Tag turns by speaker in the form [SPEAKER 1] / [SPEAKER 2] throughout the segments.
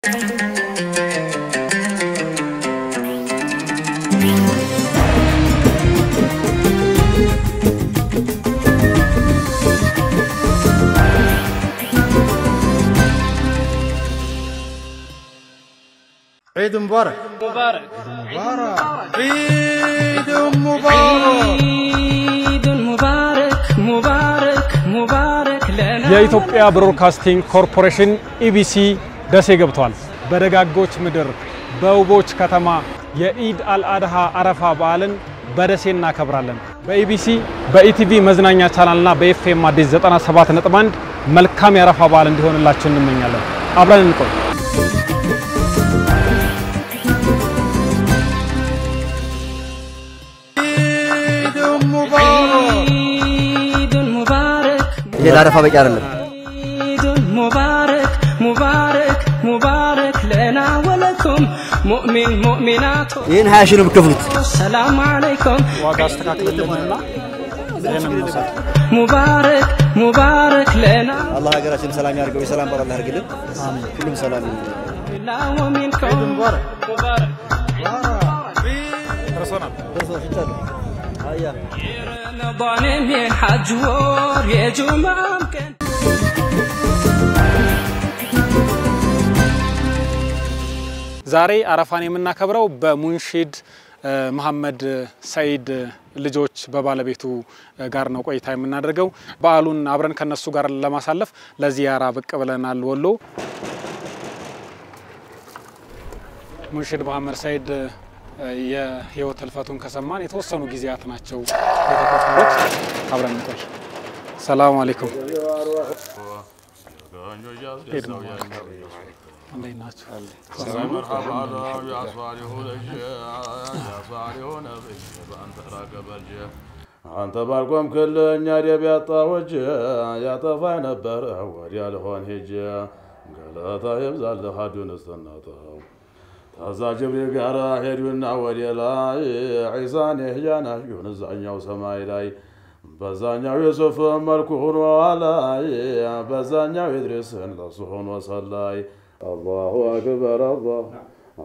[SPEAKER 1] عيد مبارك
[SPEAKER 2] مبارك
[SPEAKER 1] عيد مبارك
[SPEAKER 2] عيد مبارك مبارك مبارك لنا
[SPEAKER 3] የኢትዮጵያ ብሮድካስቲንግ ኮርፖሬሽን ኢቢሲ ደሴ ገብቷል። በደጋጎች ምድር በውቦች ከተማ የኢድ አልአድሃ አረፋ በዓልን በደሴ እናከብራለን። በኢቢሲ በኢቲቪ መዝናኛ ቻናልና በኤፍኤም አዲስ 97.1 መልካም የአረፋ በዓል እንዲሆንላችሁ እንመኛለን። አብረን እንቆይ።
[SPEAKER 4] የአረፋ በቂ አይደለም
[SPEAKER 2] مبارك مبارك مبارك لنا ولكم مؤمن مؤمنات
[SPEAKER 4] ይሄን 20 ሺህ ነው የምትከፍሉት
[SPEAKER 2] السلام عليكم
[SPEAKER 3] ዋጋ አስተካክለንና
[SPEAKER 2] مبارك مبارك لنا
[SPEAKER 4] አላህ ሀገራችን ሰላም ያርገው የሰላም በረከት ያርግልን አሜን ሁሉም ሰላም
[SPEAKER 2] لا ومنكم مبارك مبارك
[SPEAKER 3] ፐርሶናል
[SPEAKER 4] አያ
[SPEAKER 2] رمضان የሐጅ ወር የጁማም ቀን
[SPEAKER 3] ዛሬ አረፋን የምናከብረው በሙንሺድ መሐመድ ሰይድ ልጆች በባለቤቱ ጋር ነው ቆይታ የምናደርገው። በዓሉን አብረን ከነሱ ጋር ለማሳለፍ ለዚያራ ብቅ ብለናል ወሎ። ሙንሺድ መሐመድ ሰይድ የህይወት ህልፈቱን ከሰማን የተወሰኑ ጊዜያት ናቸው የተቆጠሩት። አብረን እንቆይ። ሰላም አለይኩም እንደናችሁ
[SPEAKER 5] مرحبا يا صالحون يا صالحون انت راقب الجه انت بالكم كل نادي بيطا وجه يا طفا نبر وريال هون هجه قالتا يبزل خدون استناته تازا جبريل قرا هدونا وريلا عيسان هجانا يونزانيو سماي لاي بزانيو يوسف ملكون ولا بزانيو ادريس لصحون وصلاي الله أكبر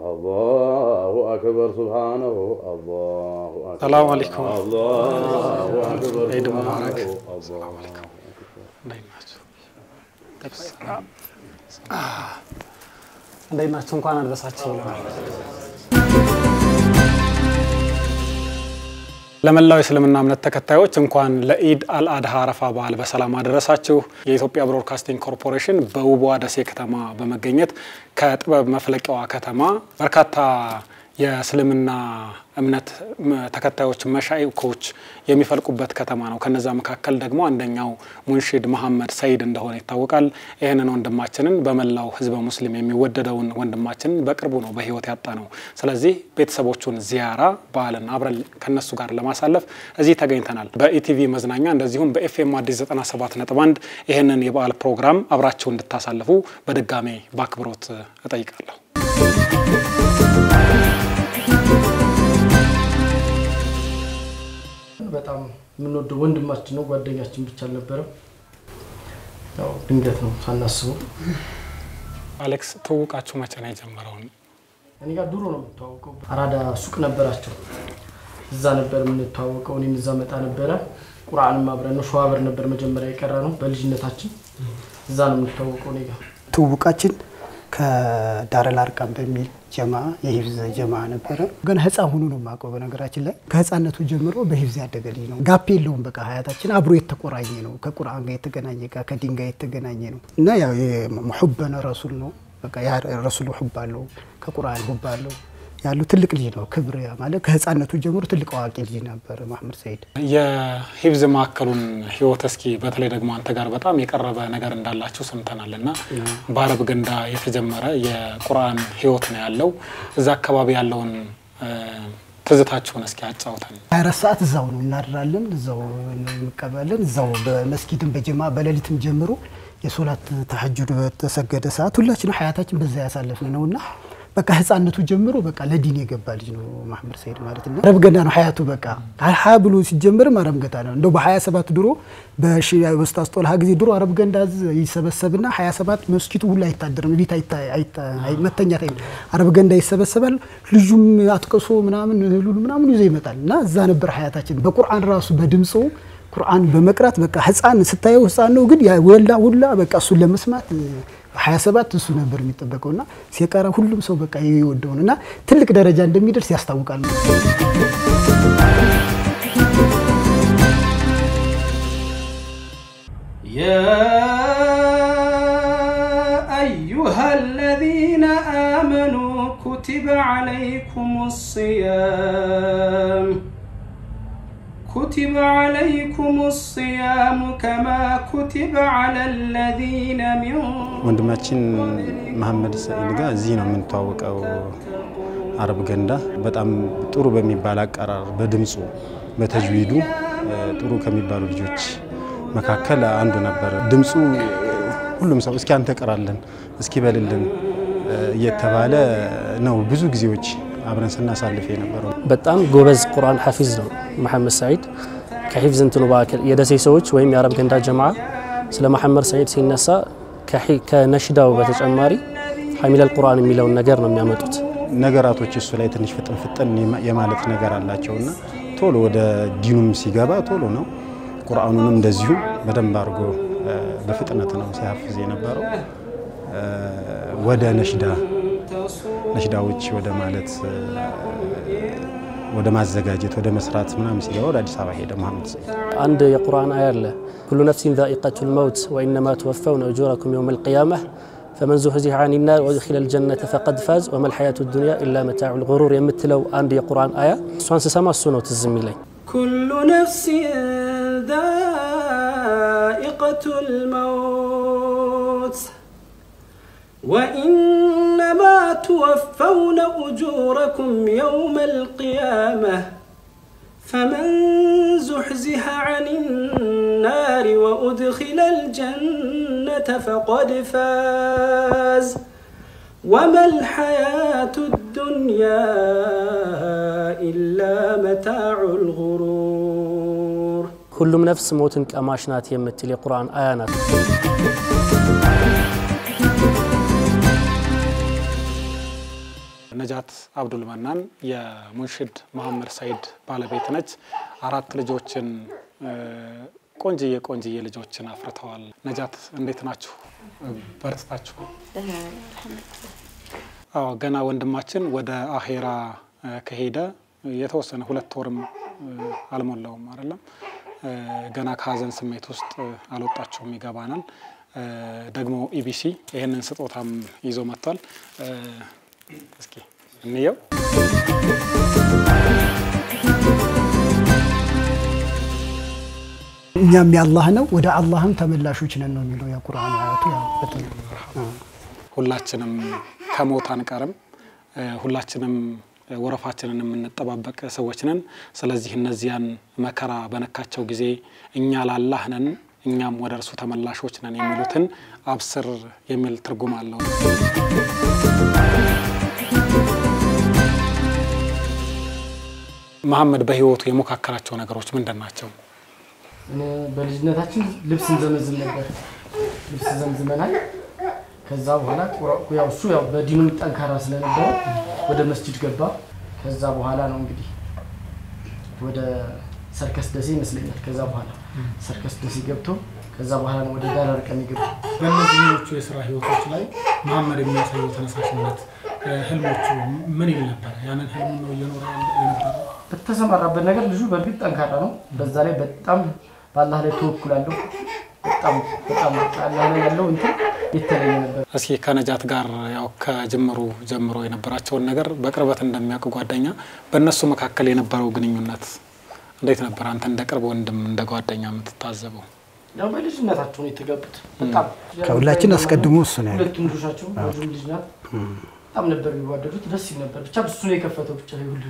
[SPEAKER 5] الله أكبر سبحانه الله أكبر
[SPEAKER 3] السلام عليكم
[SPEAKER 5] الله أكبر
[SPEAKER 3] عيد مبارك السلام عليكم እንደናችሁ እንኳን አደረሳችሁ ለመላው እስልምና እምነት ተከታዮች እንኳን ለኢድ አልአድሃ አረፋ በዓል በሰላም አደረሳችሁ። የኢትዮጵያ ብሮድካስቲንግ ኮርፖሬሽን በውቧ ደሴ ከተማ በመገኘት ከጥበብ መፍለቂያዋ ከተማ በርካታ የእስልምና እምነት ተከታዮች መሻይኮች የሚፈልቁበት ከተማ ነው። ከነዛ መካከል ደግሞ አንደኛው ሙንሺድ መሐመድ ሰይድ እንደሆነ ይታወቃል። ይሄንን ወንድማችንን በመላው ህዝበ ሙስሊም የሚወደደውን ወንድማችንን በቅርቡ ነው በህይወት ያጣነው። ስለዚህ ቤተሰቦቹን ዚያራ በዓልን አብረን ከነሱ ጋር ለማሳለፍ እዚህ ተገኝተናል። በኢቲቪ መዝናኛ እንደዚሁም በኤፍኤም አዲስ 97.1 ይሄንን የበዓል ፕሮግራም አብራችሁ እንድታሳልፉ በድጋሜ በአክብሮት እጠይቃለሁ።
[SPEAKER 6] በጣም ምን ወደ ወንድማችን ነው ጓደኛችን ብቻ አልነበረም ያው ድንገት ነው ሳናስበው
[SPEAKER 3] አሌክስ ተውቃችሁ መቼ ነው የጀመረው?
[SPEAKER 6] እኔ ጋር ድሮ ነው የምታወቀው አራዳ ሱቅ ነበራቸው እዛ ነበር የምንታወቀው እኔም እዛ መጣ ነበር ቁርአንም አብረን ነው ሸዋበር ነበር መጀመሪያ የቀራ ነው በልጅነታችን እዛ ነው የምንታወቀው እኔ ጋር
[SPEAKER 7] ተውቃችን ከዳረል አርቃም በሚል ጀማ የሂፍዝ ጀማ ነበር ግን ህፃን ሆኖ ነው ማቀው በነገራችን ላይ ከህፃነቱ ጀምሮ በሂፍዝ ያደገልኝ ነው ጋፕ የለውም በቃ ሀያታችን አብሮ የተቆራኘ ነው ከቁርአን ጋር የተገናኘ ከዲን ጋር የተገናኘ ነው እና ያው የሙህበነ ረሱል ነው በቃ ያ ረሱል ሁባለው ከቁርአን ሁባለው ያለው ትልቅ ልጅ ነው ክብር ማለት ከህፃነቱ ጀምሮ ትልቅ አዋቂ ልጅ ነበር መሐመድ ሰይድ
[SPEAKER 3] የሂፍዝ ማከሉን ህይወት እስኪ በተለይ ደግሞ አንተ ጋር በጣም የቀረበ ነገር እንዳላችሁ ሰምተናልና በአረብ ገንዳ የተጀመረ የቁርአን ህይወት ነው ያለው እዛ አካባቢ ያለውን ትዝታችሁን እስኪ አጫውተን
[SPEAKER 7] 24 ሰዓት እዛው ነው እናድራለን እዛው እንቀበለን እዛው በመስጊድም በጀማ በሌሊትም ጀምሮ የሶላት ተሐጁድ በተሰገደ ሰዓት ሁላችንም ሀያታችን በዛ ያሳለፍን ነውና በቃ ህፃነቱ ጀምሮ በቃ ለዲን የገባ ልጅ ነው መሐመድ ሰይድ ማለት ነው። አረብ ገንዳ ነው ሀያቱ በቃ ሀ ብሎ ሲጀምርም አረብ ገንዳ ነው። እንደው በ27 ድሮ በኡስታዝ ጦልሃ ጊዜ ድሮ አረብ ገንዳ ይሰበሰብና 27 መስጊዱ ሁሉ አይታደርም ቤት መተኛት አረብ ገንዳ ይሰበሰባል። ልጁም አጥቅሶ ምናምን ይዞ ይመጣል እና እዛ ነበር ሀያታችን። በቁርአን ራሱ በድምጹ ቁርአን በመቅራት በቃ ህፃን ስታየው ህፃን ነው ግን ያ ወላ በቃ እሱን ለመስማት 27 እሱ ነበር የሚጠበቀውና ሲቀራ ሁሉም ሰው በቃ ይወደውና ትልቅ ደረጃ እንደሚደርስ ያስታውቃል።
[SPEAKER 2] يا أيها الذين آمنوا كتب عليكم الصيام كما كتب على الذين من
[SPEAKER 3] ወንድማችን መሐመድ ሰይድ ጋር እዚህ ነው የምንተዋወቀው አረብ ገንዳ በጣም ጥሩ በሚባል አቀራር በድምጹ በተጅዊዱ ጥሩ ከሚባሉ ልጆች መካከል አንዱ ነበር። ድምጹ ሁሉም ሰው እስኪ አንተ ቀራለን እስኪ በልልን እየተባለ ነው ብዙ ጊዜዎች አብረን ስናሳልፍ የነበረው።
[SPEAKER 8] በጣም ጎበዝ ቁርአን ሐፊዝ ነው መሐመድ ሰይድ። ከሂፍዝ እንትኑ ባከል የደሴ ሰዎች ወይም የአረብ ገንዳ ጀማዓ ስለ መሐመድ ሰይድ ሲነሳ ከነሽዳው በተጨማሪ ሐሚል አልቁርአን የሚለውን ነገር ነው የሚያመጡት። ነገራቶች እሱ ላይ ትንሽ ፍጥን የማለት ነገር አላቸውና ቶሎ ወደ ዲኑም ሲገባ ቶሎ ነው። ቁርአኑንም እንደዚሁ በደንብ አድርጎ በፍጥነት ነው ሲያፍዝ የነበረው። ወደ ነሽዳዎች ወደ ማለት ወደ ማዘጋጀት ወደ መስራት ምናምን ሲገባ ወደ አዲስ አበባ ሄደ መሐመድ ሰይድ። አንድ የቁርአን አያ አለ كل نفس ذائقة الموت وإنما توفون أجوركم يوم القيامة فمن زحزح عن النار وادخل الجنة فقد فاز وما الحياة الدنيا إلا متاع الغرور يمثلوا عند القرآن آية سوان سسما السنة تزميلي
[SPEAKER 2] كل نفس ذائقة الموت وإنما توفون أجوركم يوم القيامة فمن زحزح عن النار وأدخل الجنة فقد فاز وما الحياة الدنيا إلا متاع الغرور
[SPEAKER 8] كل نفس موت كماشنات يمثل القرآن آيات ነጃት አብዱል መናን የሙንሽድ መሐመድ ሰይድ ባለቤት ነች። 4 ልጆችን ቆንጂዬ ልጆችን አፍርተዋል። ነጃት እንዴት ናችሁ? በርታችሁ? አዎ ገና ወንድማችን ወደ አኺራ ከሄደ የተወሰነ 2 ወርም አልሞላውም አይደለም። ገና ከሀዘን ስሜት ውስጥ አልወጣችሁም ይገባናል። ደግሞ ኢቢሲ ይሄንን ስጦታም ይዞ መጥቷል። እስኪ እንየው።
[SPEAKER 7] እኛም ያላህ ነው ወደ አላህም ተመላሾች ነን ነው የሚለው የቁርአን አያቱ።
[SPEAKER 3] ሁላችንም ከሞት አንቀርም። ሁላችንም ወረፋችንን የምንጠባበቅ ሰዎች ነን። ስለዚህ እነዚያን መከራ በነካቸው ጊዜ እኛ ለአላህ ነን እኛም ወደ እርሱ ተመላሾች ነን የሚሉትን አብስር የሚል ትርጉም አለው። መሐመድ በህይወቱ የሞካከራቸው ነገሮች ምንድናቸው?
[SPEAKER 6] በልጅነታችን ልብስ እንዘመዝም ነበር። ልብስ ዘምዝመናል። ከዛ በኋላ ያው እሱ ያው በዲኑ ጠንካራ ስለነበረ ወደ መስጂድ ገባ። ከዛ በኋላ ነው እንግዲህ ወደ ሰርከስ ደሴ ይመስለኛል። ከዛ በኋላ ሰርከስ ደሴ ገብቶ ከዛ በኋላ ነው ወደ ዳር አርቀም ይገባል።
[SPEAKER 3] በእነዚህኞቹ የሥራ ህይወቶች ላይ መሐመድ የሚያሳየው ተነሳሽነት ህልሞቹ ምን ይል ነበር? ያንን ህልም ነው እየኖረ የነበረው።
[SPEAKER 6] በተሰማራበት ነገር ልጁ በርግጥ ጠንካራ ነው። በዛ ላይ በጣም በአላህ ላይ ተወኩላለሁ። በጣም አላህ ላይ ያለው እንትን የተለየ ነበር።
[SPEAKER 3] እስኪ ከነጃት ጋር ያው ከጅምሩ ጀምሮ የነበራቸውን ነገር በቅርበት እንደሚያውቁ ጓደኛ በእነሱ መካከል የነበረው ግንኙነት እንዴት ነበር? አንተ እንደ ቅርብ ወንድም እንደ ጓደኛ የምትታዘበው?
[SPEAKER 6] ያው በልጅነታቸው ነው የተጋቡት። በጣም
[SPEAKER 7] ከሁላችን አስቀድሞ እሱ ነው።
[SPEAKER 6] ሁለቱም ልጆቻቸው ልጅ ልጅ ናት። በጣም ነበር የሚዋደዱት። ደስ ይል ነበር። ብቻ እሱ ነው የከፈተው ብቻ ይሁሉ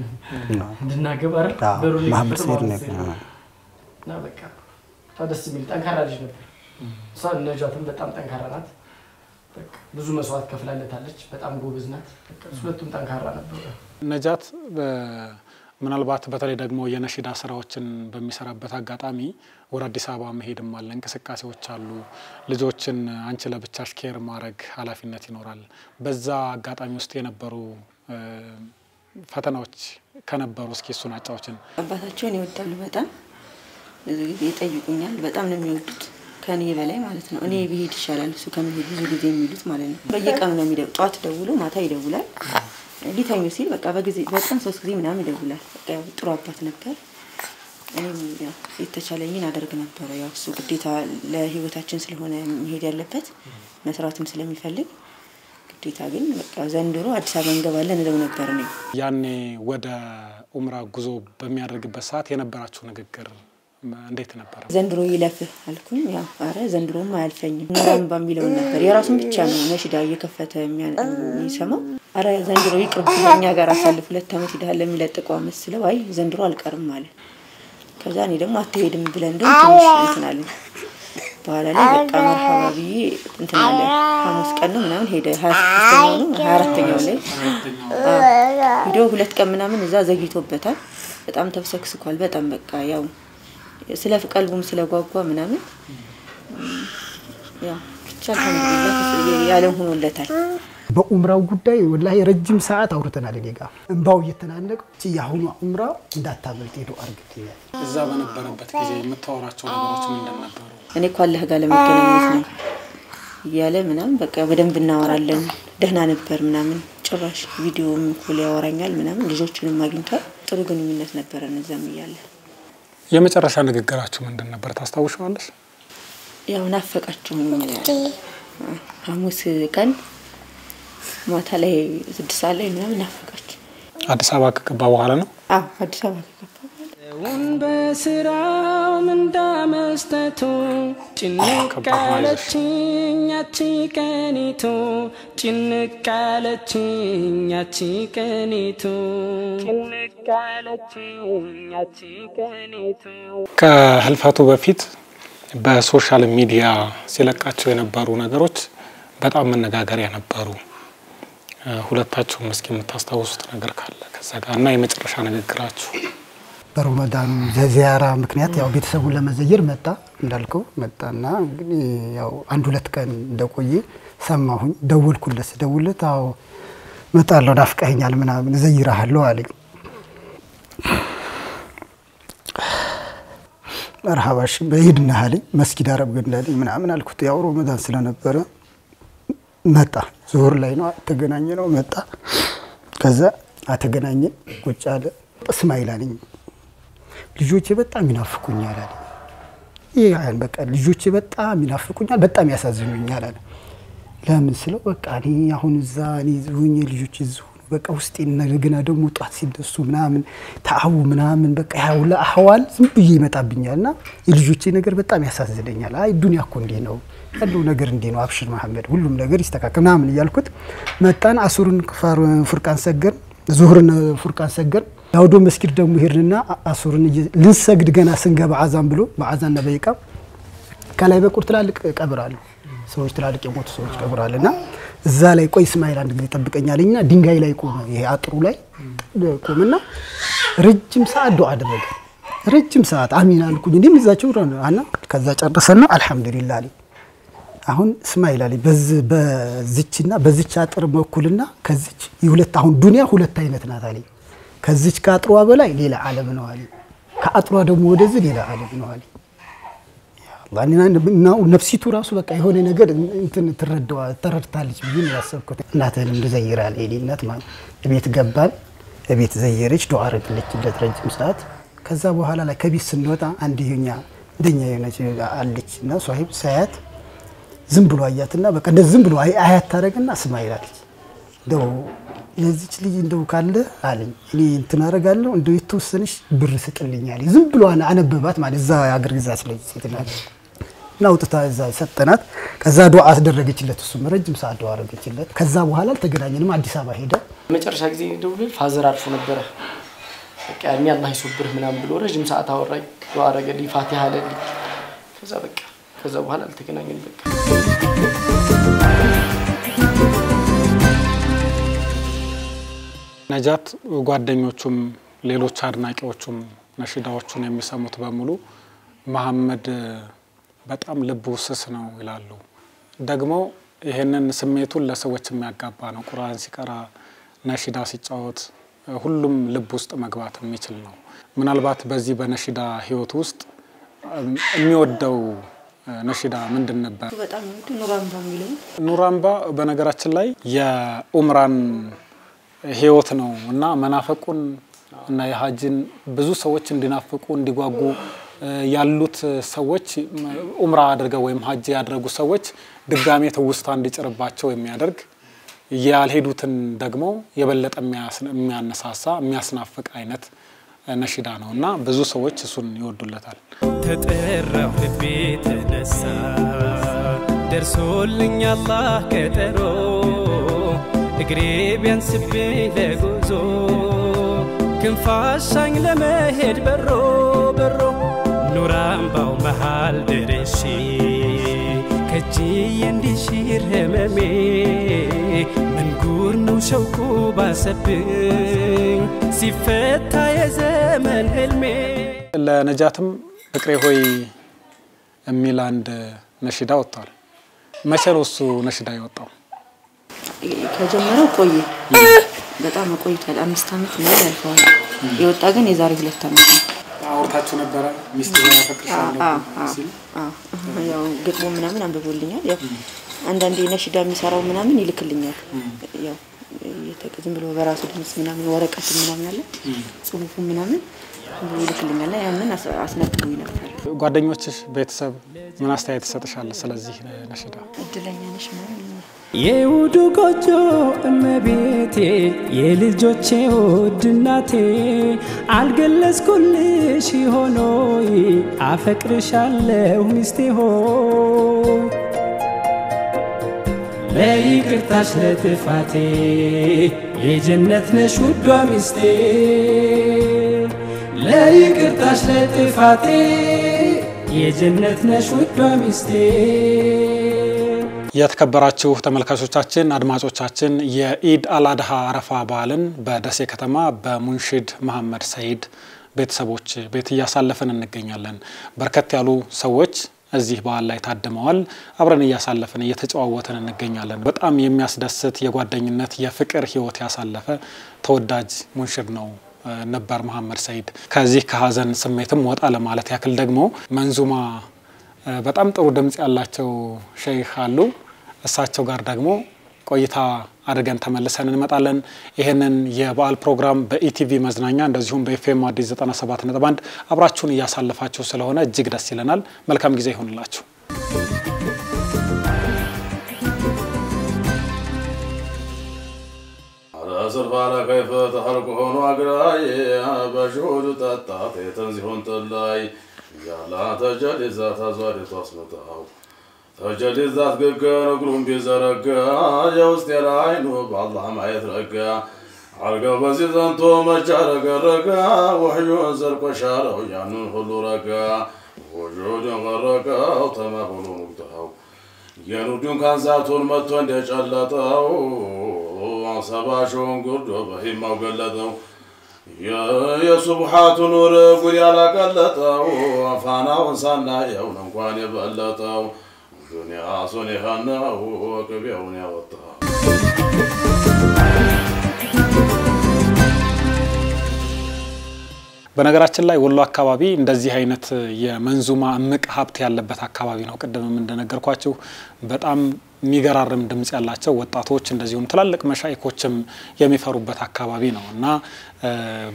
[SPEAKER 6] እንድናገባ አይደል? በሩን
[SPEAKER 7] መሐመድ ሰይድ ነው
[SPEAKER 6] እና በቃ ደስ የሚል ጠንካራ ልጅ ነበር። እሷ ነጃትም በጣም ጠንካራ ናት። ብዙ መስዋዕት ከፍላለታለች በጣም ጎበዝ ናት ሁለቱም ጠንካራ ነበሩ
[SPEAKER 3] ነጃት ምናልባት በተለይ ደግሞ የነሽዳ ስራዎችን በሚሰራበት አጋጣሚ ወደ አዲስ አበባ መሄድም አለ እንቅስቃሴዎች አሉ ልጆችን አንቺ ለብቻሽ ኬር ማድረግ ኃላፊነት ይኖራል በዛ አጋጣሚ ውስጥ የነበሩ ፈተናዎች ከነበሩ እስኪ እሱን አጫውችን
[SPEAKER 9] አባታቸውን ይወዳሉ በጣም ይጠይቁኛል በጣም ነው የሚወዱት ከኔ በላይ ማለት ነው እኔ ብሄድ ይሻላል እሱ ከመሄድ ብዙ ጊዜ የሚሉት ማለት ነው በየቀኑ ነው የሚደውሉ ጧት ደውሎ ማታ ይደውላል ሊታዩ ሲል በቃ በጊዜ በጣም 3 ጊዜ ምናምን ይደውላል በቃ ጥሩ አባት ነበር እኔም ያው የተቻለኝን አደርግ ነበር ያው እሱ ግዴታ ለህይወታችን ስለሆነ መሄድ ያለበት መስራትም ስለሚፈልግ ግዴታ ግን በቃ ዘንድሮ አዲስ አበባ እንገባለን ነው ነበር ነው
[SPEAKER 3] ያኔ ወደ ኡምራ ጉዞ በሚያደርግበት ሰዓት የነበራችሁ ንግግር እንዴት ነበር
[SPEAKER 9] ዘንድሮ ይለፍ አልኩኝ ያው አረ ዘንድሮም አያልፈኝም ምንም በሚለው ነበር የራሱን ብቻ ነው ነሽዳ እየከፈተ የሚሰማው አረ ዘንድሮ ይቅርብኛ ጋር አሳልፍ 2 አመት ይዳል ለሚለጥቀው መስለው አይ ዘንድሮ አልቀርም ማለት ከዛ እኔ ደግሞ አትሄድም ብለን እንደው ትንሽ እንትናል በኋላ ላይ በቃ መርሐባ ብዬ እንትናለ ሐሙስ ቀን ነው ምናምን ሄደ 26ኛው ነው 24ኛው ላይ ቪዲዮ 2 ቀን ምናምን እዛ ዘግይቶበታል በጣም ተብሰክስኳል በጣም በቃ ያው ስለ ፍቀልቡም ስለ ጓጓ ምናምን ያው ተቻለ ያለው ሆኖለታል
[SPEAKER 7] በኡምራው ጉዳይ ወላሂ ረጅም ሰዓት አውርተናል እኔ ጋር እንባው እየተናነቀ ያሁኑ ኡምራው እንዳታመልጥ ሄዶ አርግልኝ
[SPEAKER 3] እዛ በነበረበት ጊዜ የምታወራቸው ነገሮች ምንድን ነበሩ
[SPEAKER 9] እኔ እኮ አላህ ጋር ለመገናኘት ነው ያለ ምናምን በቃ በደንብ እናወራለን ደህና ነበር ምናምን ጭራሽ ቪዲዮም ኮል ያወራኛል ምናምን ልጆቹንም አግኝቷል ጥሩ ግንኙነት ነበር እነዛም ይያለ
[SPEAKER 3] የመጨረሻ ንግግራችሁ ምንድን ነበር ታስታውሻለሽ
[SPEAKER 9] ያው ናፈቃችሁኝ ሐሙስ ቀን ማታ ላይ 6 ሰዓት ላይ ምናምን ናፈቃችሁ
[SPEAKER 3] አዲስ አበባ ከገባ በኋላ ነው
[SPEAKER 9] አዲስ አበባ ከገባ
[SPEAKER 2] ወን በስራው እንዳመስጠቱ ጭንቃለችኛቺ ቀኒቱ ጭንቃለችኛቺ ቀኒቱ
[SPEAKER 3] ከህልፈቱ በፊት በሶሻል ሚዲያ ሲለቃቸው የነበሩ ነገሮች በጣም መነጋገሪያ ነበሩ ሁለታችሁም እስኪ የምታስታውሱት ነገር ካለ ከዛ ጋርና የመጨረሻ ንግግራችሁ
[SPEAKER 7] በረመዳን ዚያራ ምክንያት ያው ቤተሰቡን ለመዘየር መጣ እንዳልከው መጣና እንግዲህ ያው 1-2 ቀን እንደቆየ ሰማሁኝ ደውልኩለት አው መጣለው ናፍቀኛል ምናምን ዘይራሃለው አለኝ መርሐባሽ በይድና አለኝ መስጊድ አረብ ገንዳለኝ ምናምን አልኩት ያው ረመዳን ስለነበረ መጣ ዙሁር ላይ ነው ተገናኘነው መጣ ከዛ አተገናኘ ቁጭ አለ እስማኤል አለኝ ልጆቼ በጣም ይናፍቁኛል አለ ይሄን በቃ ልጆቼ በጣም ይናፍቁኛል በጣም ያሳዝኑኛል አለ ለምን ስለው በቃ እኔ አሁን እዛ እኔ ሆኜ ልጆቼ እዚሁ በቃ ውስጤ ነገና ደግሞ ጧት ሲደርሱ ምናምን ታው ምናምን በቃ ያው ለአህዋል ዝም ብዬ ይመጣብኛልና የልጆቼ ነገር በጣም ያሳዝነኛል አይ ዱንያ እኮ እንዴ ነው ያለው ነገር እንዴ ነው አብሽር መሐመድ ሁሉም ነገር ይስተካከል ምናምን እያልኩት መጣን አሱርን ፉርቃን ሰገር ዙሁርን ፉርቃን ሰገር ያውዶ መስጊድ ደግሞ ሄድንና አሱርን ልንሰግድ ገና ስንገባ አዛን ብሎ በአዛን ነብይቃ ከላይ በቁር ትላልቅ ቀብር አለ ሰዎች ትላልቅ የሞቱ ሰዎች ቀብር አለና እዛ ላይ ቆይ እስማኤል አንድ ጊዜ ጠብቀኛልና ድንጋይ ላይ ቆመ ይሄ አጥሩ ላይ ቆመና ረጅም ሰዓት ዱዓ አደረገ ረጅም ሰዓት አሚን አልኩኝ እንዴም እዛቸው አና ከዛ ጨርሰና አልহামዱሊላህ አለ አሁን እስማኤል አለ በዚህና በዚህች አጥር በኩልና ከዚች ይሁለት አሁን ዱንያ ሁለት አይነት ናት አለ ከዚች ከአጥሯ በላይ ሌላ ዓለም ነው አለ ከአጥሯ ደግሞ ወደዚህ ሌላ ዓለም ነው አለ ያአላህ ነው ነፍሲቱ ራሱ በቃ የሆነ ነገር እንትን ተረድታለች ብዬ ያሰብኩት እናተን እንደዘይራል ኤሊነት ማለት ቤት ገባል ቤት ዘየረች ዱዓ አረግለችለት ረጅም ሰዓት ከዛ በኋላ ላይ ከቤት ስንወጣ አንዲኛ እንደኛ የሆነች አለች እና ሷሂብ ሳያት ዝም ብሎ አያትና በቃ እንደ ዝም ብሎ አያት ታረግና እስማኤል አለች ደው ለዚች ልጅ እንደው ካለ አለኝ እኔ እንትን አረጋለሁ እንደው የተወሰነሽ ብር ስጥልኛል ዝም ብሎ አነበባት ማለት እዛ ያገር ግዛት ላይ ሴትና ናውጥታ እዛ ሰጠናት ከዛ ዱዓ አስደረገችለት እሱ ረጅም ሰዓት ዱዓ አረገችለት ከዛ በኋላ አልተገናኘንም አዲስ አበባ ሄደ
[SPEAKER 6] መጨረሻ ጊዜ ደውል ፋዘር አልፎ ነበር በቃ ያኔ አላህ ይሶብርህ ምናምን ብሎ ረጅም ሰዓት አወራኝ ዱዓ አረገልኝ ፋቲሃ አለልኝ ከዛ በቃ ከዛ በኋላ አልተገናኘንም በቃ
[SPEAKER 3] ነጃት ጓደኞቹም ሌሎች አድናቂዎቹም ነሽዳዎቹን የሚሰሙት በሙሉ መሐመድ በጣም ልቡ ስስ ነው ይላሉ። ደግሞ ይሄንን ስሜቱን ለሰዎች የሚያጋባ ነው። ቁርአን ሲቀራ ነሽዳ ሲጫወት ሁሉም ልብ ውስጥ መግባት የሚችል ነው። ምናልባት በዚህ በነሽዳ ህይወት ውስጥ የሚወደው ነሽዳ ምንድን ነበር?
[SPEAKER 9] በጣም ኑራምባ የሚለው
[SPEAKER 3] ኑራምባ በነገራችን ላይ የኡምራን ህይወት ነው እና መናፈቁን እና የሐጅን ብዙ ሰዎች እንዲናፍቁ እንዲጓጉ ያሉት ሰዎች ኡምራ አድርገው ወይም ሐጅ ያደረጉ ሰዎች ድጋሜ ተውስታ እንዲጭርባቸው የሚያደርግ ያልሄዱትን ደግሞ የበለጠ የሚያነሳሳ የሚያስናፍቅ አይነት ነሽዳ ነውና ብዙ ሰዎች እሱን ይወዱለታል።
[SPEAKER 10] ተጠራው ልቤ ተነሳ ደርሶልኝ አላህ ቀጠሮ እግሬ ቢያንስቤ ለጉዞ ክንፋሻኝ ለመሄድ በሮ በሮ ኑራምባው መሃል ደርሼ ከጅዬ እንዲሽር ህመሜ ምን ጉር ነው ሸውቁ ባሰብኝ ሲፈታ የዘመን ህልሜ።
[SPEAKER 3] ለነጃትም ፍቅሬ ሆይ የሚል አንድ ነሽዳ ወጣል። መቼ ነው እሱ ነሽዳ የወጣው?
[SPEAKER 9] ከጀመረው ቆየ በጣም ቆይቷል። 5 አመት ነው ያልፈው። የወጣ ግን የዛሬ 2 አመት ነው።
[SPEAKER 3] አውርታችሁ ነበረ ሚስት ያፈቅርሻለሁ ሲል
[SPEAKER 9] ያው ግጥሙ ምናምን አንብቦልኛል። ያው አንዳንዴ ነሽዳ የሚሰራው ምናምን ይልክልኛል። ያው ዝም ብሎ በራሱ ድምጽ ምናምን ወረቀት ምናምን አለ ጽሁፉ ምናምን ይልክልኛል። ያንን አስነብቦኝ ነበር።
[SPEAKER 3] ጓደኞችሽ ቤተሰብ ምን አስተያየት ተሰጥሻለ ስለዚህ ነሽዳ?
[SPEAKER 9] እድለኛ ነሽ ማለት
[SPEAKER 10] የውዱ ጎጆ እመቤቴ የልጆቼ ውድ እናቴ አልገለጽኩልሽ ሆኖይ አፈቅርሻለሁ ሚስቴ ሆይ ለይቅርታሽ ለጥፋቴ የጀነት ነሽ ውዷ ሚስቴ ለይቅርታሽ ለጥፋቴ የጀነት ነሽ ውዷ ሚስቴ።
[SPEAKER 3] የተከበራችሁ ተመልካቾቻችን አድማጮቻችን የኢድ አልአድሃ አረፋ በዓልን በደሴ ከተማ በሙንሽድ መሐመድ ሰይድ ቤተሰቦች ቤት እያሳለፈን እንገኛለን። በርከት ያሉ ሰዎች እዚህ በዓል ላይ ታድመዋል። አብረን እያሳለፈን እየተጨዋወተን እንገኛለን። በጣም የሚያስደስት የጓደኝነት የፍቅር ህይወት ያሳለፈ ተወዳጅ ሙንሽድ ነው ነበር መሐመድ ሰይድ። ከዚህ ከሀዘን ስሜትም ወጣ ለማለት ያክል ደግሞ መንዙማ በጣም ጥሩ ድምጽ ያላቸው ሼህ አሉ። እሳቸው ጋር ደግሞ ቆይታ አድርገን ተመልሰን እንመጣለን። ይሄንን የበዓል ፕሮግራም በኢቲቪ መዝናኛ እንደዚሁም በኤፍኤም አዲስ 97.1 አብራችሁን እያሳለፋችሁ ስለሆነ እጅግ ደስ ይለናል። መልካም ጊዜ ይሁንላችሁ።
[SPEAKER 5] أسرف على كيف تخلقهن وأقراي بشهود تطاط تنزهن تلاي يا لا تجد ذات أزوار تصمتها تجد ذات قبقى نقرم بزرقا يا وستيرين وبالله ما يترقى علقى بزيز أنتو مجارك الرقا وحيون زرق وشارة ويعنون خلو رقا وجود غرقا وتما بلو نقطها ينودون كان ذاتون متون ديش اللطاو سباشون قردو بهيما وقلتو يا سبحات نور قولي على قلتو فانا وانسانا يوم نمكوان يبلتو دنيا عصوني خانا وكبيرون يغطاو
[SPEAKER 3] በነገራችን ላይ ወሎ አካባቢ እንደዚህ አይነት የመንዙማ እምቅ ሀብት ያለበት አካባቢ ነው። ቀደም እንደነገርኳችሁ በጣም የሚገራርም ድምጽ ያላቸው ወጣቶች እንደዚሁም ትላልቅ መሻይኮችም የሚፈሩበት አካባቢ ነው እና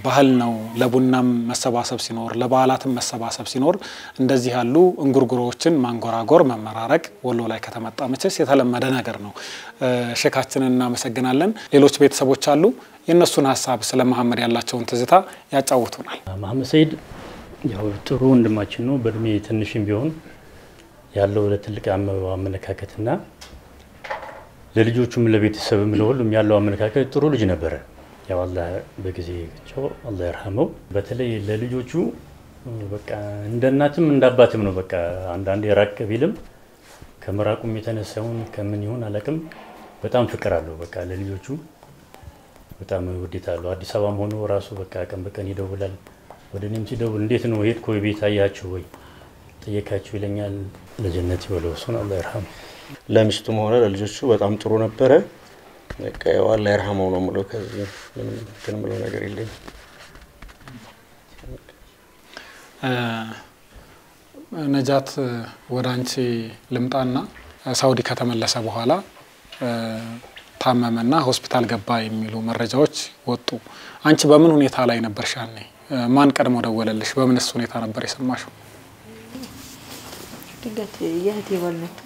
[SPEAKER 3] ባህል ነው። ለቡናም መሰባሰብ ሲኖር ለበዓላትም መሰባሰብ ሲኖር እንደዚህ ያሉ እንጉርጉሮዎችን ማንጎራጎር መመራረቅ ወሎ ላይ ከተመጣ መቼስ የተለመደ ነገር ነው። ሼካችንን እናመሰግናለን። ሌሎች ቤተሰቦች አሉ። የነሱን ሐሳብ ስለ መሐመድ ያላቸውን ትዝታ ያጫውቱናል።
[SPEAKER 11] መሐመድ ሰይድ ያው ጥሩ ወንድማችን ነው። በእድሜ ትንሽም ቢሆን ያለው ለትልቅ አመለካከትና ለልጆቹም ለቤተሰብም ለሁሉም ያለው አመለካከት ጥሩ ልጅ ነበር። ያው አላህ በጊዜው አላህ ይርሐመው። በተለይ ለልጆቹ በቃ እንደ እናትም እንደ አባትም ነው። በቃ አንዳንዴ ራቅ ቢልም ከመራቁም የተነሳውን ከምን ይሁን አላቅም በጣም ፍቅር አለው። በቃ ለልጆቹ በጣም ወዲታለሁ አዲስ አበባም ሆኖ ራሱ በቃ ቀን በቀን ይደውላል ወደ እኔም ሲደውል እንዴት ነው ሄድኩ ወይ ቤት አያችሁ ወይ ጠየካችሁ ይለኛል ለጀነት ይበለው ሱን አላህ ይርሐም
[SPEAKER 12] ለሚስቱም ሆነ ለልጆቹ በጣም ጥሩ ነበረ በቃ ያው አላህ ይርሐመው ነው ማለት ከዚህ ምንም ምለው ነገር የለም
[SPEAKER 3] ነጃት ወደ አንቺ ልምጣና ሳውዲ ከተመለሰ በኋላ ታመመና ሆስፒታል ገባ የሚሉ መረጃዎች ወጡ አንቺ በምን ሁኔታ ላይ ነበርሽ ያኔ ማን ቀድሞ ደወለልሽ በምንስ ሁኔታ ነበር የሰማሽው
[SPEAKER 9] ድንገት የህቴ ባል መጥቶ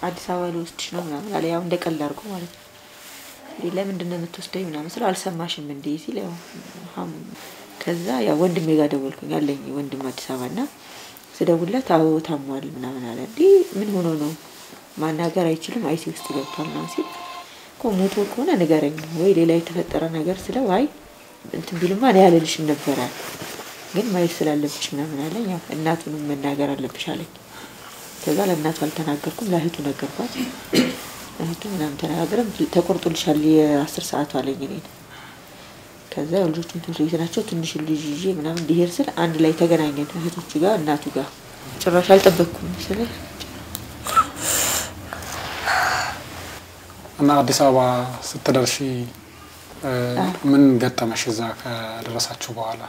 [SPEAKER 9] አዲስ አበባ ልወስድሽ ነው ምናምን አለ ያው እንደቀልድ አድርጎ ማለት ነው ለምንድን ነው የምትወስደኝ ምናምን ስለ አልሰማሽም እንዴ ሲል ያው ከዛ ያው ወንድሜ ጋር ደወልኩኝ አለኝ ወንድም አዲስ አበባና ስደውልለት አዎ ታሟል ምናምን አለ እንዴ ምን ሆኖ ነው ማናገር አይችልም አይሲ ውስጥ ገብቷል ነው ሲል ኮሞቶ ከሆነ ንገረኝ ወይ ሌላ የተፈጠረ ነገር ስለው አይ እንትን ቢልማ ነው ያለልሽም ነበር ግን ማይል ስላለብሽ ምናምን አለኝ ያው እናቱንም መናገር አለብሽ አለኝ ከዛ ለእናቱ አልተናገርኩም ለእህቱ ነገርኳት እህቱ ምናምን ተናገረም ተቆርጦልሻል የ10 ሰዓት አለኝ እኔ ከዛ ልጆቹን ትንሽ ናቸው ትንሽ ልጅ ይዤ ምናምን ዲሄር ስለ አንድ ላይ ተገናኘን እህቶቹ ጋር እናቱ ጋር ጭራሽ አልጠበቅኩም ስለ
[SPEAKER 3] እና አዲስ አበባ ስትደርሺ ምን ገጠመሽ እዛ ከደረሳችሁ በኋላ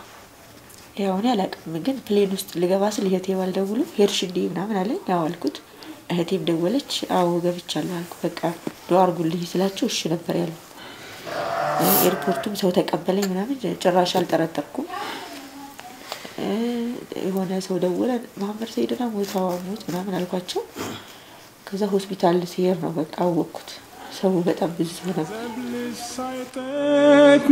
[SPEAKER 9] ያው እኔ አላቅም ግን ፕሌን ውስጥ ልገባ ስል እህቴ ባልደውሉ ሄድሽ እንዴ ምናምን አለኝ ያው አልኩት እህቴም ደወለች አዎ ገብቻለሁ አልኩ በቃ ዱአ አድርጉልኝ ስላቸው እሺ ነበር ያለው ኤርፖርቱም ሰው ተቀበለኝ ምናምን ጭራሽ አልጠረጠርኩም የሆነ ሰው ደወለ መሐመድ ሰይድና ሞት ምናምን አልኳቸው ከዛ ሆስፒታል ሲሄድ ነው በቃ አወቅኩት ሰው በጣም ብዙ ነበር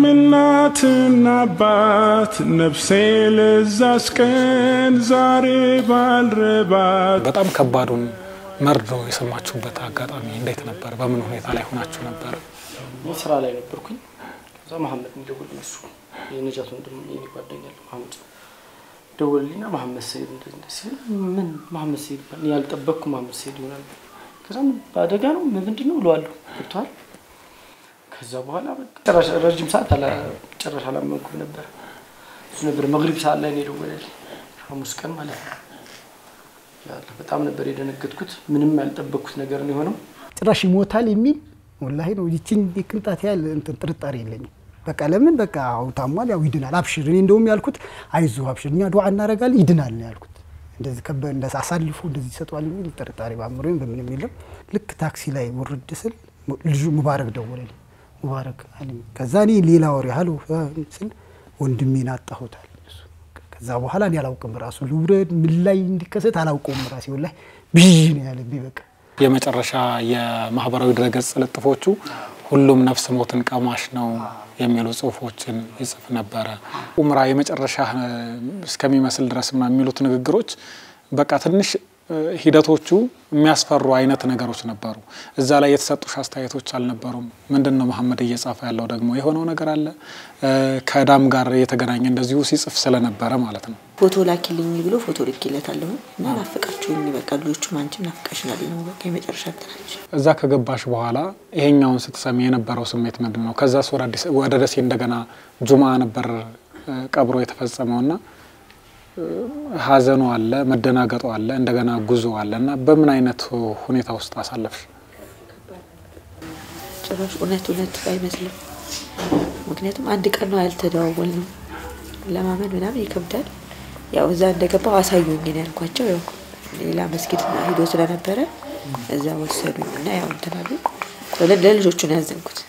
[SPEAKER 13] ምናትና አባት ነፍሴ ለዛስቀን ዛሬ ባልረባት
[SPEAKER 3] በጣም ከባዱን መርዶ የሰማችሁበት አጋጣሚ እንዴት ነበር በምን ሁኔታ ላይ ሆናችሁ ነበር
[SPEAKER 6] ስራ ላይ ነበርኩኝ ከዛ መሐመድ እንደውል ነሱ የነጃት ወንድም የኔ ጓደኛል መሐመድ ደወልልኝና መሐመድ ሰይድ እንደዚህ ምን መሐመድ ሰይድ ያልጠበቅኩ መሐመድ ሰይድ ይሆናል ከዛም ባደጋ ነው ምንድነው ብለዋለሁ ገብቷል ከዛ በኋላ በቃ ረጅም ሰዓት ጨረሻ አላመንኩም ነበር እሱ ነበር መግሪብ ሰዓት ላይ ነው የደወለልኝ ሐሙስ ቀን ማለት ነው ያለ በጣም ነበር የደነገጥኩት ምንም ያልጠበቅኩት ነገር ነው የሆነው
[SPEAKER 7] ጭራሽ ይሞታል የሚል ወላሂ ነው ይቺን ይቅንጣት ያለ እንትን ጥርጣሬ የለኝም በቃ ለምን በቃ ታሟል ያው ይድናል አብሽር እኔ እንደውም ያልኩት አይዞህ አብሽር እኛ ዱዓ እናረጋለን ይድናል ነው ያልኩት እንደዚህ ከበ እንደዛ አሳልፎ እንደዚህ ሰጧል የሚል ጥርጣሬ ባምሮኝ በምን የሚለው ልክ ታክሲ ላይ ወርድ ስል ልጁ ሙባረክ ደወለልኝ ሙባረክ አለኝ ከዛ እኔ ሌላ ወሬ ሃሎ ስል ወንድሜን አጣሁታል ከዛ በኋላ እኔ አላውቅም ራሱ ልውረድ ምን ላይ እንዲከሰት አላውቅም ራሱ ወላሂ ብዥ ነው ያለብኝ በቃ
[SPEAKER 3] የመጨረሻ የማህበራዊ ድረገጽ ለጥፎቹ ሁሉም ነፍስ ሞትን ቀማሽ ነው የሚሉ ጽሁፎችን ይጽፍ ነበር ኡምራ የመጨረሻ እስከሚመስል ድረስ የሚሉት ንግግሮች በቃ ትንሽ ሂደቶቹ የሚያስፈሩ አይነት ነገሮች ነበሩ እዛ ላይ የተሰጡሽ አስተያየቶች አልነበሩም ምንድነው መሐመድ እየጻፈ ያለው ደግሞ የሆነው ነገር አለ ከዳም ጋር የተገናኘ እንደዚሁ ሲጽፍ ስለነበረ ማለት ነው
[SPEAKER 9] ፎቶ ላኪልኝ ብሎ ፎቶ ልክለታለሁ እና ናፍቃችሁኝ በቃ ልጆቹ ማንቺም ናፍቀሽናል ነው በቃ የመጨረሻ ተናች
[SPEAKER 3] እዛ ከገባሽ በኋላ ይሄኛውን ስትሰሚ የነበረው ስሜት ምንድነው ከዛስ ወደ ደሴ እንደገና ጁማ ነበር ቀብሮ የተፈጸመውና ሀዘኑ አለ መደናገጡ አለ እንደገና ጉዞ አለና በምን አይነት ሁኔታ ውስጥ አሳለፍሽ
[SPEAKER 9] ጭራሽ እውነት አይመስልም ምክንያቱም አንድ ቀን ነው ያልተደዋወልነው ለማመን ምናምን ይከብዳል ያው እዛ እንደገባው አሳዩኝ ነው ያልኳቸው ያው ሌላ መስጊድ ሄዶ ስለነበረ እዛ ወሰዱኝ እና ያው እንተናሉ ለልጆቹ ነው ያዘንኩት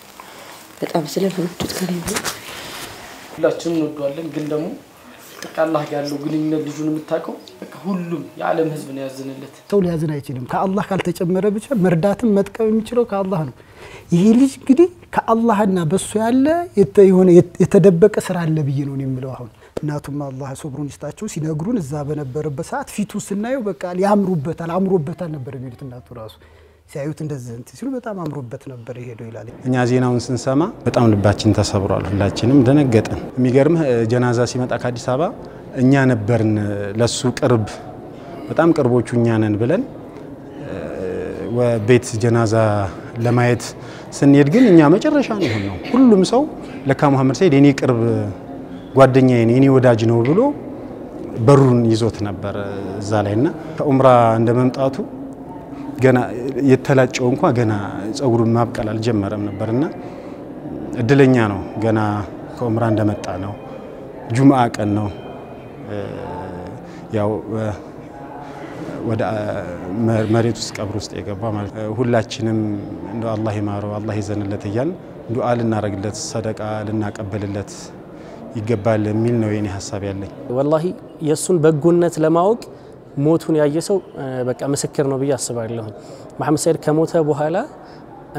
[SPEAKER 9] በጣም ስለምወዱት ከኔ
[SPEAKER 6] ሁላችንም እንወደዋለን ግን ደግሞ አላህ ያለው ግንኙነት ልጁን የምታቀው በቃ ሁሉም የዓለም ህዝብ ነው ያዘነለት
[SPEAKER 7] ሰው ሊያዝን አይችልም ከአላህ ካልተጨመረ ብቻ መርዳትም መጥቀም የሚችለው ከአላህ ነው ይሄ ልጅ እንግዲህ ከአላህና በሱ ያለ የሆነ የተደበቀ ስራ አለ ብዬ ነው የሚለው አሁን እናቱም አላህ ሶብሩን ይስጣቸው ሲነግሩን እዛ በነበረበት ሰዓት ፊቱ ስናየው በቃ ሊያምሩበታል አምሮበታል ነበር የሚሉት እናቱ ራሱ ሲያዩት እንደዚህ እንት ሲሉ በጣም አምሮበት ነበር ይሄደው ይላል
[SPEAKER 14] እኛ ዜናውን ስንሰማ በጣም ልባችን ተሰብሯል ሁላችንም ደነገጠን የሚገርም ጀናዛ ሲመጣ ከአዲስ አበባ እኛ ነበርን ለሱ ቅርብ በጣም ቅርቦቹ እኛ ነን ብለን ወቤት ጀናዛ ለማየት ስንሄድ ግን እኛ መጨረሻ ነው የሆነው ሁሉም ሰው ለካ መሐመድ ሰይድ የኔ ቅርብ ጓደኛዬ ነው የኔ ወዳጅ ነው ብሎ በሩን ይዞት ነበር እዛ ላይና ከኡምራ እንደመምጣቱ ገና የተላጨው እንኳን ገና ጸጉሩን ማብቀል አልጀመረም ነበርና እድለኛ ነው ገና ከኡምራ እንደመጣ ነው ጁምዓ ቀን ነው ያው ወደ መሬት ውስጥ ቀብር ውስጥ የገባ ማለት ሁላችንም እንደ አላህ ይማረው አላህ ይዘንለት ይያል ዱዓ ልናረግለት ሰደቃ ልናቀበልለት ይገባል የሚል ነው የኔ ሐሳብ ያለኝ
[SPEAKER 8] والله የሱን በጎነት ለማወቅ ሞቱን ያየሰው በቃ ምስክር ነው ብዬ አስባለሁ መሐመድ ሰይድ ከሞተ በኋላ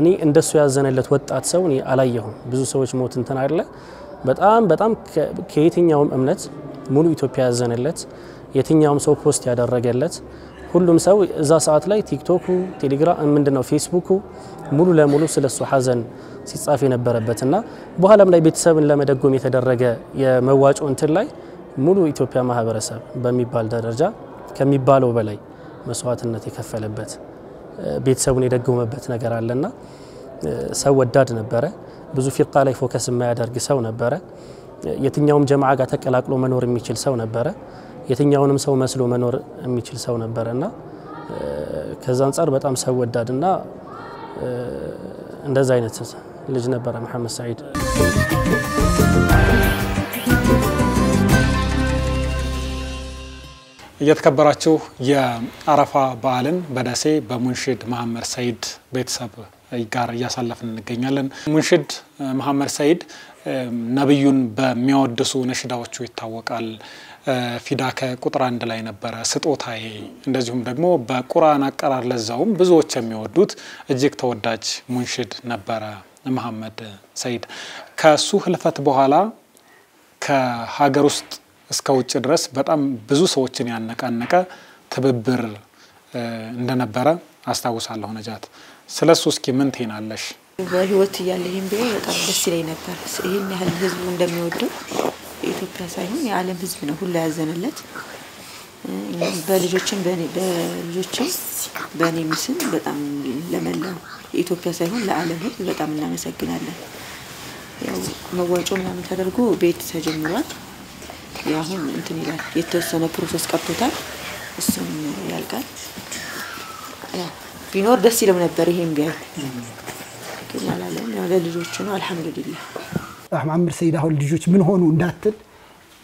[SPEAKER 8] እኔ እንደሱ ያዘነለት ወጣት ሰው እኔ አላየሁም ብዙ ሰዎች ሞት እንትን አይደለ በጣም ከየትኛውም እምነት ሙሉ ኢትዮጵያ ያዘነለት የትኛውም ሰው ፖስት ያደረገለት ሁሉም ሰው እዛ ሰዓት ላይ ቲክቶኩ ቴሌግራም ምንድነው ፌስቡኩ ሙሉ ለሙሉ ስለሱ ሐዘን ሲጻፍ የነበረበትና በኋላም ላይ ቤተሰብን ለመደጎም የተደረገ የመዋጮ እንትን ላይ ሙሉ ኢትዮጵያ ማህበረሰብ በሚባል ደረጃ ከሚባለው በላይ መስዋዕትነት የከፈለበት ቤተሰቡን የደጎመበት ነገር አለና ሰው ወዳድ ነበረ ብዙ ፊርቃ ላይ ፎከስ የማያደርግ ሰው ነበረ የትኛውም ጀማዓ ጋር ተቀላቅሎ መኖር የሚችል ሰው ነበረ የትኛውንም ሰው መስሎ መኖር የሚችል ሰው ነበርና ከዛ አንፃር በጣም ሰው ወዳድና እንደዛ አይነት ልጅ ነበረ መሐመድ ሰይድ
[SPEAKER 3] የተከበራችሁ የአረፋ በዓልን በደሴ በሙንሽድ መሐመድ ሰይድ ቤተሰብ ጋር እያሳለፍን እንገኛለን ሙንሽድ መሐመድ ሰይድ ነብዩን በሚያወድሱ ነሽዳዎቹ ይታወቃል ፊዳከ ቁጥር 1 ላይ ነበረ ስጦታዬ እንደዚሁም ደግሞ በቁርአን አቀራር ለዛውም ብዙዎች የሚወዱት እጅግ ተወዳጅ ሙንሽድ ነበረ መሐመድ ሰይድ ከሱ ህልፈት በኋላ ከሀገር ውስጥ እስከ ውጭ ድረስ በጣም ብዙ ሰዎችን ያነቃነቀ ትብብር እንደነበረ አስታውሳለሁ ነጃት ስለሱ እስኪ ምን ትይናለሽ
[SPEAKER 9] በህይወት ያለ ይሄን ቢሆን በጣም ደስ ይለኝ ነበር ይሄን ያህል ህዝቡ እንደሚወደው ኢትዮጵያ ሳይሆን የዓለም ህዝብ ነው ሁሉ ያዘነለት በልጆችን በኔ ምስል በጣም ለመላው ኢትዮጵያ ሳይሆን ለዓለም ህዝብ በጣም እናመሰግናለን ያው መዋጮ ምናምን ተደርጎ ቤት ተጀምሯል ያሁን እንትን ይላል የተወሰነ ፕሮሰስ ቀርቶታል እሱም ያልቃል ቢኖር ደስ ይለው ነበር ይሄን ቢያይ ግን አላለም ያው ለልጆቹ ነው አልহামዱሊላህ
[SPEAKER 7] መሐመድ ሰይድ አሁን ልጆች ምን ሆኑ እንዳትል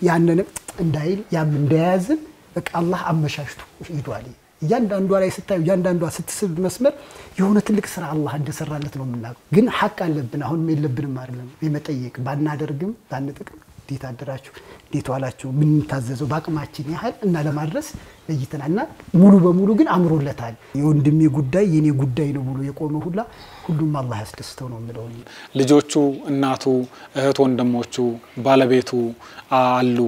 [SPEAKER 7] ያንነ እንዳይል ያም እንደያዝን በቃ አላህ አመሻሽቱ ይዷል ያንዳንዷ ላይ ስታዩ ያንዳንዷ ስትስብ መስመር የሆነ ትልቅ ስራ አላህ እንደሰራለት ነው የምናውቀው ግን ሐቅ አለብን አሁን የለብንም አይደለም የመጠየቅ ባናደርግም ባንጥቅም ዲታ አደራችሁ ዲቷላችሁ ምን ታዘዘው ባቅማችን ያህል እና ለማድረስ ለይተናልና ሙሉ በሙሉ ግን አምሮለታል የወንድሜ ጉዳይ የኔ ጉዳይ ነው ብሎ የቆመ ሁሉም አላህ ያስደስተው ነው ምለው
[SPEAKER 3] ልጆቹ እናቱ እህት ወንድሞቹ ባለቤቱ አሉ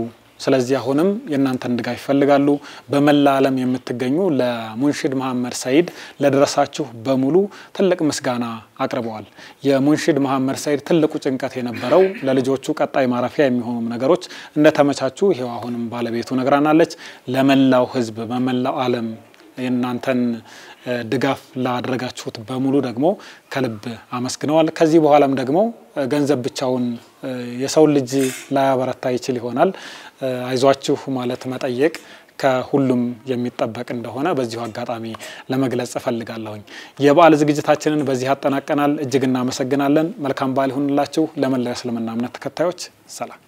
[SPEAKER 3] ስለዚህ አሁንም የናንተን ድጋፍ ይፈልጋሉ በመላ ዓለም የምትገኙ ለሙንሽድ መሐመድ ሰይድ ለድረሳችሁ በሙሉ ትልቅ ምስጋና አቅርበዋል የሙንሽድ መሐመድ ሰይድ ትልቁ ጭንቀት የነበረው ለልጆቹ ቀጣይ ማረፊያ የሚሆኑ ነገሮች እንደተመቻቹ ይሄው አሁንም ባለቤቱ ነግራናለች ለመላው ህዝብ በመላው ዓለም የናንተን ድጋፍ ላደረጋችሁት በሙሉ ደግሞ ከልብ አመስግነዋል ከዚህ በኋላም ደግሞ ገንዘብ ብቻውን የሰው ልጅ ላያበረታ ይችል ይሆናል አይዟችሁ ማለት መጠየቅ ከሁሉም የሚጠበቅ እንደሆነ በዚሁ አጋጣሚ ለመግለጽ ፈልጋለሁኝ የበዓል ዝግጅታችንን በዚህ አጠናቀናል እጅግ እናመሰግናለን መልካም በዓል ይሁንላችሁ ለመላው እስልምና እምነት ተከታዮች ሰላም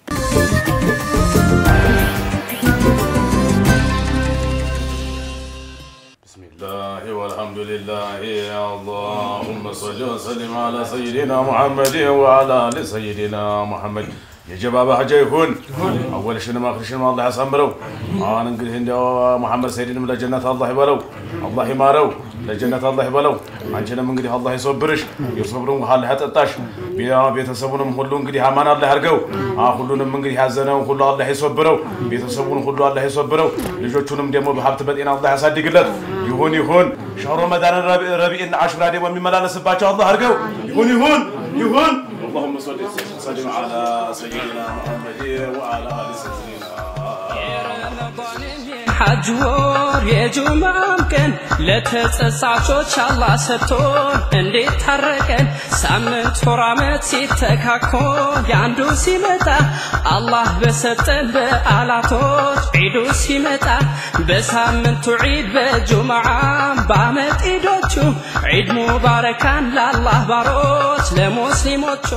[SPEAKER 5] بسم الله والحمد لله اللهم صل وسلم على سيدنا محمد وعلى ال سيدنا محمد يا جباب حاجه يكون اول شيء ما اخر شيء ما الله يسمروا انا انقله عند محمد سيدنا من جنة الله يبلو الله يمارو لجنة الله يبلو አንቺንም እንግዲህ አላህ ይሶብርሽ ይሶብሩን ሀል ሀጠጣሽ ቤተሰቡንም ሁሉ እንግዲህ አማን አላህ ያርገው ሁሉንም እንግዲህ ያዘነው ሁሉ አላህ ይሶብረው ቤተሰቡን ሁሉ አላህ ይሶብረው ልጆቹንም ደግሞ በሀብት በጤና አላህ ያሳድግለት ይሁን ሻው ረመዳን ረቢዕና አሽራ ደግሞ የሚመላለስባቸው አላህ ያርገው ይሁን اللهم صل وسلم على سيدنا محمد وعلى ال سيدنا
[SPEAKER 10] የሐጅ ወር የጁማም ቀን ለተጸጻቾች አላህ ሰጥቶን እንዴት ታረቀን ሳምንት ወር ዓመት ሲተካኮ ያንዱ ሲመጣ አላህ በሰጠን በዓላቶች ዒዱ ሲመጣ በሳምንቱ ዒድ በጁማዓም በዓመት ዒዶቹ ዒድ ሙባረካን ለአላህ ባሮች ለሙስሊሞቹ